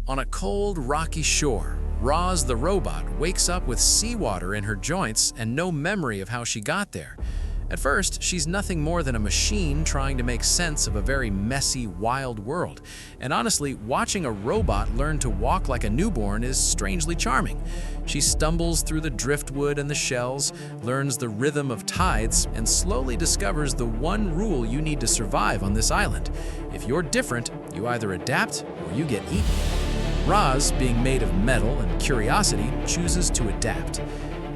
On a cold, rocky shore, Roz the robot wakes up with seawater in her joints and no memory of how she got there. At first, she's nothing more than a machine trying to make sense of a very messy, wild world. And honestly, watching a robot learn to walk like a newborn is strangely charming. She stumbles through the driftwood and the shells, learns the rhythm of tides, and slowly discovers the one rule you need to survive on this island. If you're different, you either adapt or you get eaten. Roz, being made of metal and curiosity, chooses to adapt.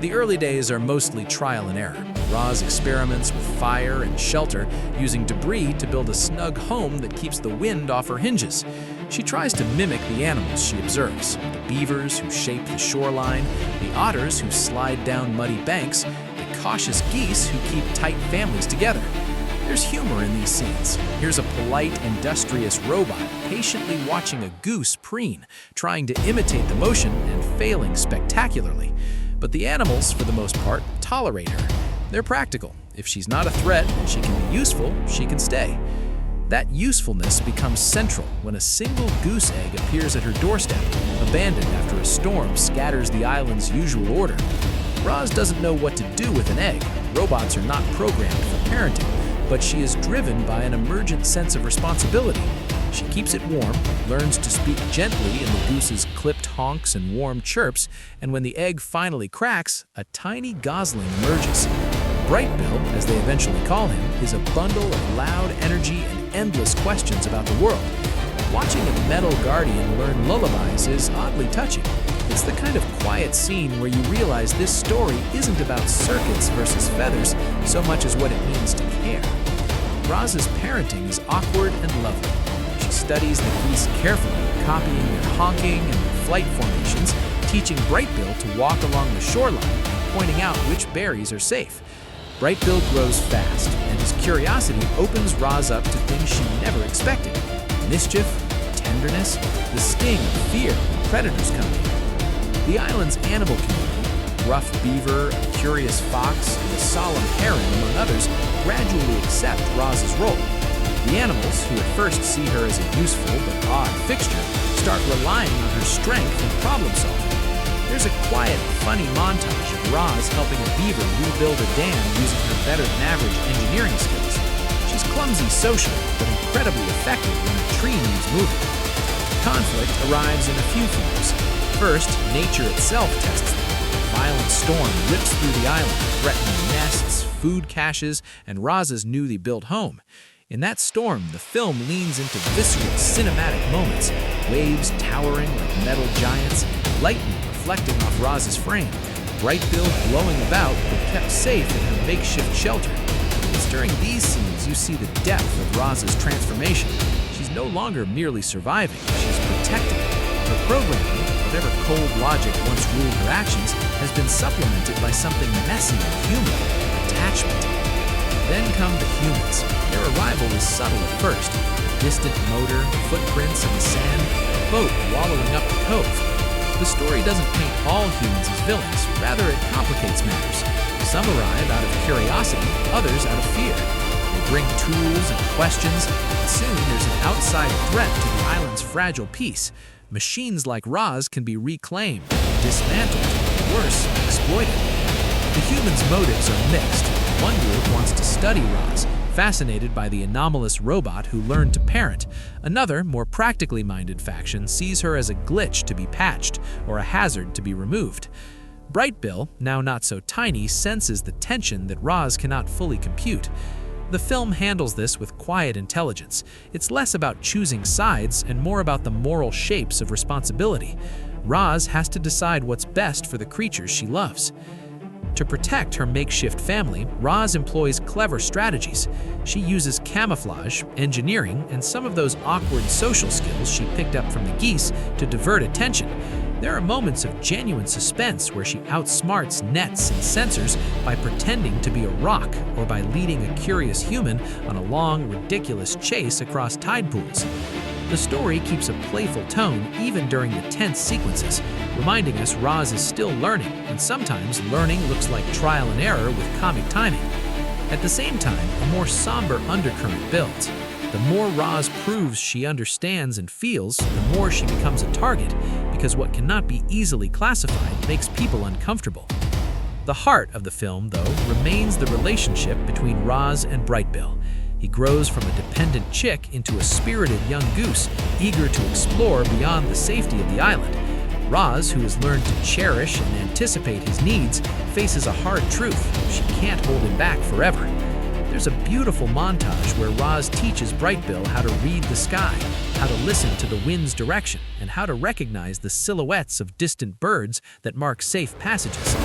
The early days are mostly trial and error. Roz experiments with fire and shelter, using debris to build a snug home that keeps the wind off her hinges. She tries to mimic the animals she observes, the beavers who shape the shoreline, the otters who slide down muddy banks, the cautious geese who keep tight families together. There's humor in these scenes. Here's a polite, industrious robot patiently watching a goose preen, trying to imitate the motion and failing spectacularly. But the animals, for the most part, tolerate her. They're practical. If she's not a threat and she can be useful, she can stay. That usefulness becomes central when a single goose egg appears at her doorstep, abandoned after a storm scatters the island's usual order. Roz doesn't know what to do with an egg. Robots are not programmed for parenting, but she is driven by an emergent sense of responsibility. She keeps it warm, learns to speak gently in the goose's clipped honks and warm chirps, and when the egg finally cracks, a tiny gosling emerges. Brightbill, as they eventually call him, is a bundle of loud energy and endless questions about the world. Watching a metal guardian learn lullabies is oddly touching. It's the kind of quiet scene where you realize this story isn't about circuits versus feathers so much as what it means to care. Roz's parenting is awkward and lovely. She studies the geese carefully, copying their honking and their flight formations, teaching Brightbill to walk along the shoreline and pointing out which berries are safe. Brightbill grows fast, and his curiosity opens Roz up to things she never expected. Mischief, tenderness, the sting of fear when predators come near. The island's animal community, rough beaver, a curious fox, and a solemn heron, among others, gradually accept Roz's role. The animals, who at first see her as a useful but odd fixture, start relying on her strength and problem-solving. There's a quiet, funny montage of Roz helping a beaver rebuild a dam using her better-than-average engineering skills. She's clumsy socially, but incredibly effective when a tree needs moving. Conflict arrives in a few forms. First, nature itself tests them. A violent storm rips through the island, threatening nests, food caches, and Roz's newly built home. In that storm, the film leans into visceral cinematic moments, waves towering like metal giants, lightning reflecting off Roz's frame, Brightbill blowing about but kept safe in her makeshift shelter. It's during these scenes you see the depth of Roz's transformation. She's no longer merely surviving, she's protecting. Her programming, whatever cold logic once ruled her actions, has been supplemented by something messy and human, attachment. Then come the humans. Their arrival is subtle at first. A distant motor, footprints in the sand, a boat wallowing up the cove. The story doesn't paint all humans as villains, rather it complicates matters. Some arrive out of curiosity, others out of fear. They bring tools and questions, and soon there's an outside threat to the island's fragile peace. Machines like Roz can be reclaimed, dismantled, and worse, exploited. The humans' motives are mixed. One group wants to study Roz, fascinated by the anomalous robot who learned to parent. Another, more practically minded faction sees her as a glitch to be patched or a hazard to be removed. Brightbill, now not so tiny, senses the tension that Roz cannot fully compute. The film handles this with quiet intelligence. It's less about choosing sides and more about the moral shapes of responsibility. Roz has to decide what's best for the creatures she loves. To protect her makeshift family, Roz employs clever strategies. She uses camouflage, engineering, and some of those awkward social skills she picked up from the geese to divert attention. There are moments of genuine suspense where she outsmarts nets and sensors by pretending to be a rock or by leading a curious human on a long, ridiculous chase across tide pools. The story keeps a playful tone even during the tense sequences, reminding us Roz is still learning, and sometimes learning looks like trial and error with comic timing. At the same time, a more somber undercurrent builds. The more Roz proves she understands and feels, the more she becomes a target, because what cannot be easily classified makes people uncomfortable. The heart of the film, though, remains the relationship between Roz and Brightbill. He grows from a dependent chick into a spirited young goose, eager to explore beyond the safety of the island. Roz, who has learned to cherish and anticipate his needs, faces a hard truth: she can't hold him back forever. There's a beautiful montage where Roz teaches Brightbill how to read the sky, how to listen to the wind's direction, and how to recognize the silhouettes of distant birds that mark safe passages.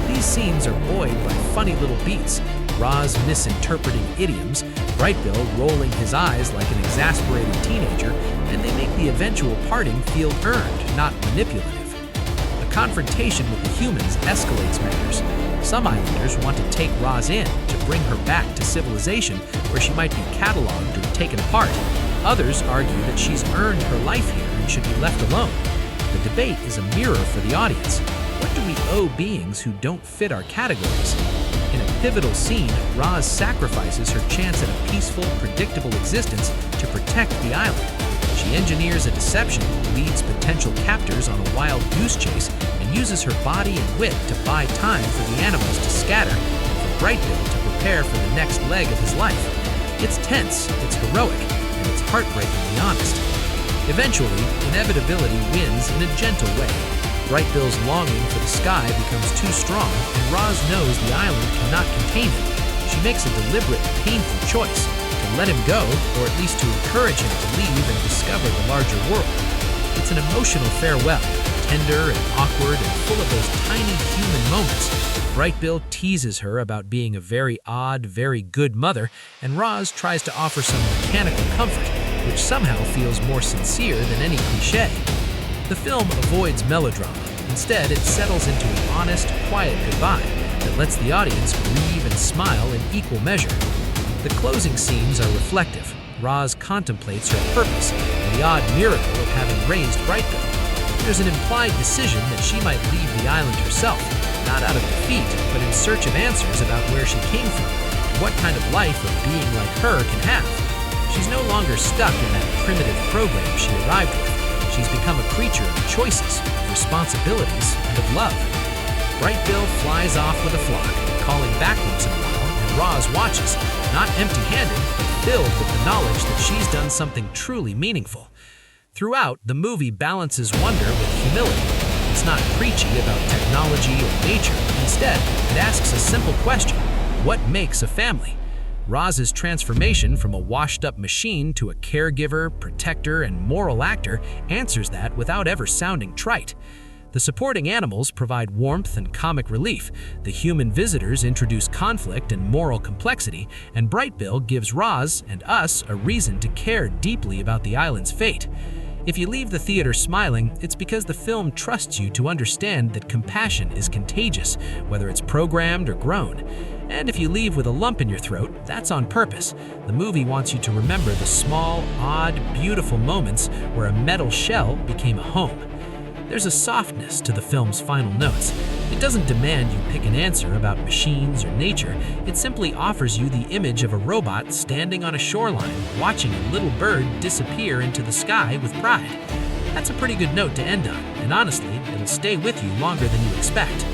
These scenes are buoyed by funny little beats, Roz misinterpreting idioms, Brightbill rolling his eyes like an exasperated teenager, and they make the eventual parting feel earned, not manipulative. A confrontation with the humans escalates matters. Some islanders want to take Roz in to bring her back to civilization, where she might be cataloged or taken apart. Others argue that she's earned her life here and should be left alone. The debate is a mirror for the audience. What do we owe beings who don't fit our categories? In a pivotal scene, Roz sacrifices her chance at a peaceful, predictable existence to protect the island. She engineers a deception, leads potential captors on a wild goose chase, and uses her body and wit to buy time for the animals to scatter and for Brightbill to prepare for the next leg of his life. It's tense, it's heroic, and it's heartbreakingly honest. Eventually, inevitability wins in a gentle way. Brightbill's longing for the sky becomes too strong, and Roz knows the island cannot contain him. She makes a deliberate, painful choice: to let him go, or at least to encourage him to leave and discover the larger world. It's an emotional farewell, tender and awkward and full of those tiny human moments. Brightbill teases her about being a very odd, very good mother, and Roz tries to offer some mechanical comfort, which somehow feels more sincere than any cliché. The film avoids melodrama. Instead, it settles into an honest, quiet goodbye that lets the audience grieve and smile in equal measure. The closing scenes are reflective. Roz contemplates her purpose and the odd miracle of having raised Brightbill. There's an implied decision that she might leave the island herself, not out of defeat, but in search of answers about where she came from and what kind of life a being like her can have. She's no longer stuck in that primitive program she arrived with. She's become a creature of choices, of responsibilities, and of love. Brightbill flies off with a flock, calling back once in a while, and Roz watches, not empty-handed, but filled with the knowledge that she's done something truly meaningful. Throughout, the movie balances wonder with humility. It's not preachy about technology or nature. Instead, it asks a simple question: what makes a family? Roz's transformation from a washed-up machine to a caregiver, protector, and moral actor answers that without ever sounding trite. The supporting animals provide warmth and comic relief, the human visitors introduce conflict and moral complexity, and Brightbill gives Roz and us a reason to care deeply about the island's fate. If you leave the theater smiling, it's because the film trusts you to understand that compassion is contagious, whether it's programmed or grown. And if you leave with a lump in your throat, that's on purpose. The movie wants you to remember the small, odd, beautiful moments where a metal shell became a home. There's a softness to the film's final notes. It doesn't demand you pick an answer about machines or nature. It simply offers you the image of a robot standing on a shoreline, watching a little bird disappear into the sky with pride. That's a pretty good note to end on, and honestly, it'll stay with you longer than you expect.